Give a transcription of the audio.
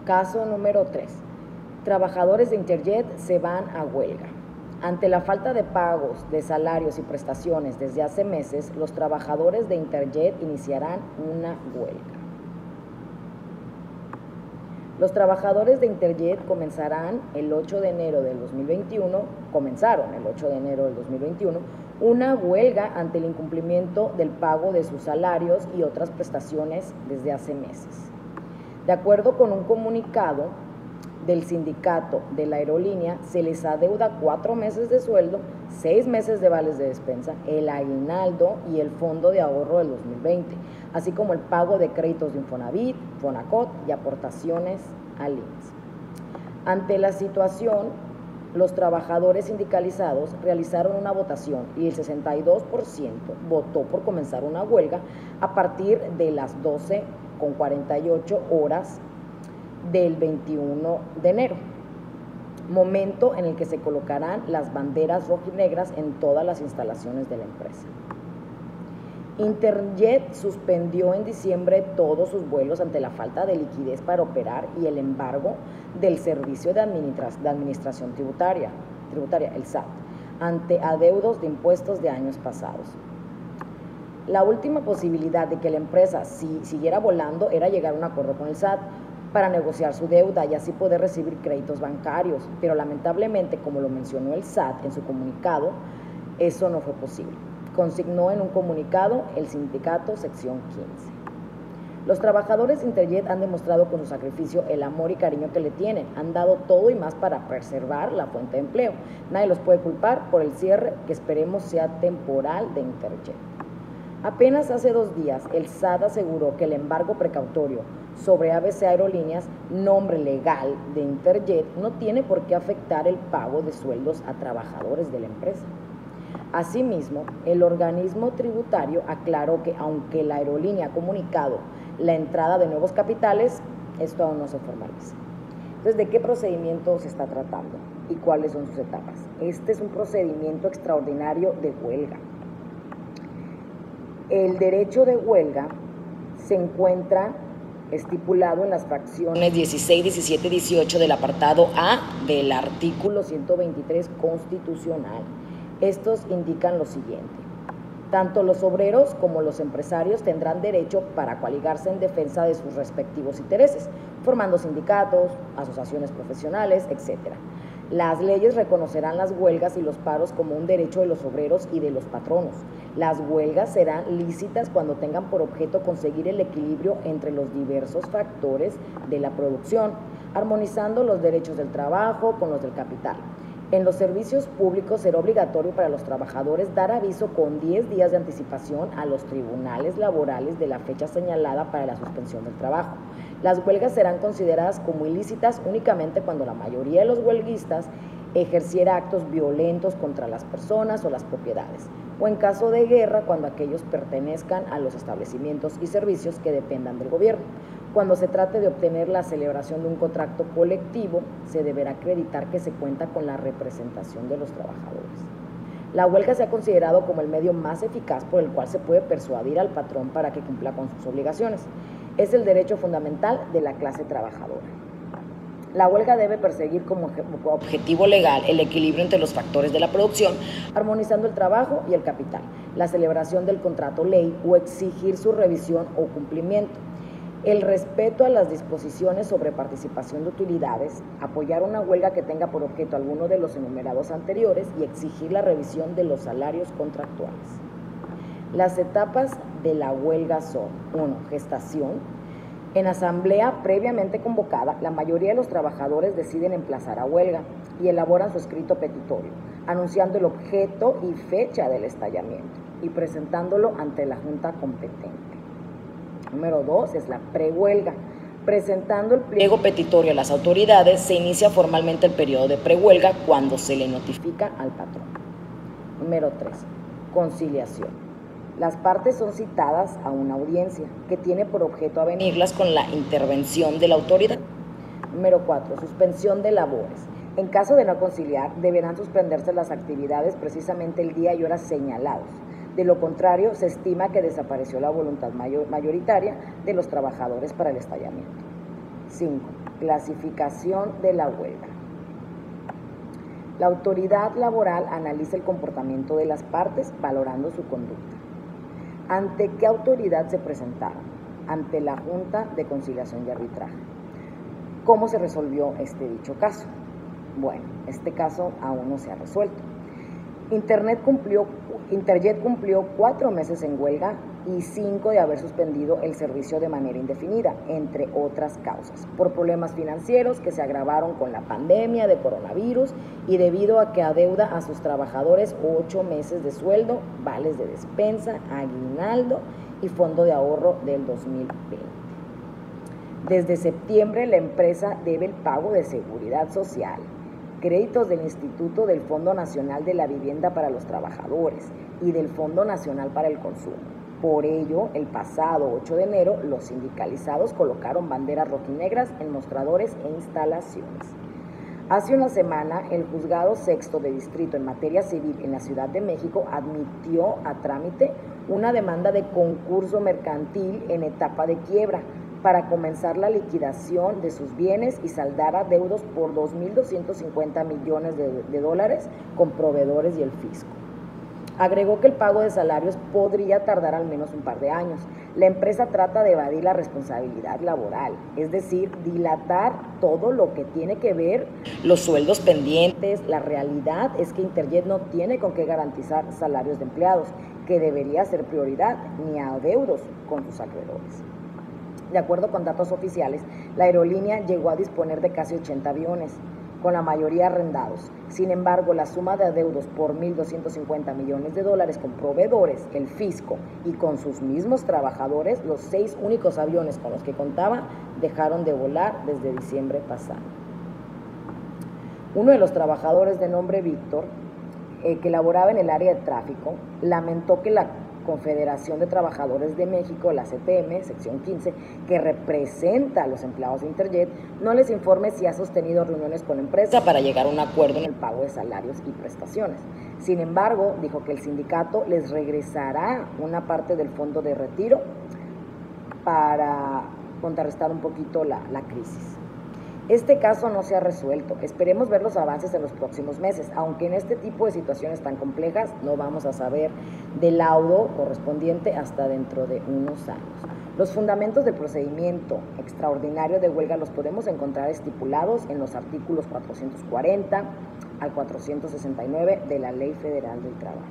Caso número 3. Trabajadores de Interjet se van a huelga. Ante la falta de pagos de salarios y prestaciones desde hace meses, los trabajadores de Interjet iniciarán una huelga. Los trabajadores de Interjet comenzaron el 8 de enero del 2021, una huelga ante el incumplimiento del pago de sus salarios y otras prestaciones desde hace meses. De acuerdo con un comunicado del sindicato de la aerolínea, se les adeuda 4 meses de sueldo, 6 meses de vales de despensa, el aguinaldo y el fondo de ahorro del 2020, así como el pago de créditos de Infonavit, Fonacot y aportaciones al IMSS. Ante la situación, los trabajadores sindicalizados realizaron una votación y el 62% votó por comenzar una huelga a partir de las 12:48 horas del 21 de enero, momento en el que se colocarán las banderas rojinegras en todas las instalaciones de la empresa. Interjet suspendió en diciembre todos sus vuelos ante la falta de liquidez para operar y el embargo del Servicio de Administración Tributaria, el SAT, ante adeudos de impuestos de años pasados. La última posibilidad de que la empresa siguiera volando era llegar a un acuerdo con el SAT para negociar su deuda y así poder recibir créditos bancarios, pero lamentablemente, como lo mencionó el SAT en su comunicado, eso no fue posible. Consignó en un comunicado el sindicato sección 15. Los trabajadores de Interjet han demostrado con su sacrificio el amor y cariño que le tienen, han dado todo y más para preservar la fuente de empleo. Nadie los puede culpar por el cierre que esperemos sea temporal de Interjet. Apenas hace 2 días, el SAT aseguró que el embargo precautorio sobre ABC Aerolíneas, nombre legal de Interjet, no tiene por qué afectar el pago de sueldos a trabajadores de la empresa. Asimismo, el organismo tributario aclaró que aunque la aerolínea ha comunicado la entrada de nuevos capitales, esto aún no se formaliza. Entonces, ¿de qué procedimiento se está tratando y cuáles son sus etapas? Este es un procedimiento extraordinario de huelga. El derecho de huelga se encuentra estipulado en las fracciones 16, 17, 18 del apartado A del artículo 123 constitucional. Estos indican lo siguiente: tanto los obreros como los empresarios tendrán derecho para coaligarse en defensa de sus respectivos intereses, formando sindicatos, asociaciones profesionales, etc. Las leyes reconocerán las huelgas y los paros como un derecho de los obreros y de los patronos. Las huelgas serán lícitas cuando tengan por objeto conseguir el equilibrio entre los diversos factores de la producción, armonizando los derechos del trabajo con los del capital. En los servicios públicos será obligatorio para los trabajadores dar aviso con 10 días de anticipación a los tribunales laborales de la fecha señalada para la suspensión del trabajo. Las huelgas serán consideradas como ilícitas únicamente cuando la mayoría de los huelguistas ejerciera actos violentos contra las personas o las propiedades, o en caso de guerra cuando aquellos pertenezcan a los establecimientos y servicios que dependan del gobierno. Cuando se trate de obtener la celebración de un contrato colectivo, se deberá acreditar que se cuenta con la representación de los trabajadores. La huelga se ha considerado como el medio más eficaz por el cual se puede persuadir al patrón para que cumpla con sus obligaciones. Es el derecho fundamental de la clase trabajadora. La huelga debe perseguir como objetivo legal el equilibrio entre los factores de la producción, armonizando el trabajo y el capital, la celebración del contrato ley o exigir su revisión o cumplimiento. El respeto a las disposiciones sobre participación de utilidades, apoyar una huelga que tenga por objeto alguno de los enumerados anteriores y exigir la revisión de los salarios contractuales. Las etapas de la huelga son: 1. Gestación. En asamblea previamente convocada, la mayoría de los trabajadores deciden emplazar a huelga y elaboran su escrito petitorio, anunciando el objeto y fecha del estallamiento y presentándolo ante la junta competente. Número 2 es la prehuelga. Presentando el pliego petitorio a las autoridades, se inicia formalmente el periodo de prehuelga cuando se le notifica al patrón. Número 3. Conciliación. Las partes son citadas a una audiencia que tiene por objeto avenirlas con la intervención de la autoridad. Número 4. Suspensión de labores. En caso de no conciliar, deberán suspenderse las actividades precisamente el día y hora señalados. De lo contrario, se estima que desapareció la voluntad mayoritaria de los trabajadores para el estallamiento. 5. Clasificación de la huelga. La autoridad laboral analiza el comportamiento de las partes valorando su conducta. ¿Ante qué autoridad se presentaron? Ante la Junta de Conciliación y Arbitraje. ¿Cómo se resolvió este dicho caso? Bueno, este caso aún no se ha resuelto. Interjet cumplió 4 meses en huelga y 5 de haber suspendido el servicio de manera indefinida, entre otras causas, por problemas financieros que se agravaron con la pandemia de coronavirus y debido a que adeuda a sus trabajadores 8 meses de sueldo, vales de despensa, aguinaldo y fondo de ahorro del 2020. Desde septiembre la empresa debe el pago de seguridad social, créditos del Instituto del Fondo Nacional de la Vivienda para los Trabajadores y del Fondo Nacional para el Consumo. Por ello, el pasado 8 de enero, los sindicalizados colocaron banderas rojinegras en mostradores e instalaciones. Hace una semana, el Juzgado Sexto de Distrito en materia civil en la Ciudad de México admitió a trámite una demanda de concurso mercantil en etapa de quiebra para comenzar la liquidación de sus bienes y saldar adeudos por 2.250 millones de dólares con proveedores y el fisco. Agregó que el pago de salarios podría tardar al menos un par de años. La empresa trata de evadir la responsabilidad laboral, es decir, dilatar todo lo que tiene que ver los sueldos pendientes. La realidad es que Interjet no tiene con qué garantizar salarios de empleados, que debería ser prioridad, ni adeudos con sus acreedores. De acuerdo con datos oficiales, la aerolínea llegó a disponer de casi 80 aviones, con la mayoría arrendados. Sin embargo, la suma de adeudos por 1.250 millones de dólares con proveedores, el fisco y con sus mismos trabajadores, los 6 únicos aviones con los que contaba dejaron de volar desde diciembre pasado. Uno de los trabajadores de nombre Víctor, que laboraba en el área de tráfico, lamentó que la Confederación de Trabajadores de México, la CTM, sección 15, que representa a los empleados de Interjet, no les informe si ha sostenido reuniones con la empresa para llegar a un acuerdo en el pago de salarios y prestaciones. Sin embargo, dijo que el sindicato les regresará una parte del fondo de retiro para contrarrestar un poquito la crisis. Este caso no se ha resuelto. Esperemos ver los avances en los próximos meses, aunque en este tipo de situaciones tan complejas no vamos a saber del laudo correspondiente hasta dentro de unos años. Los fundamentos del procedimiento extraordinario de huelga los podemos encontrar estipulados en los artículos 440 al 469 de la Ley Federal del Trabajo.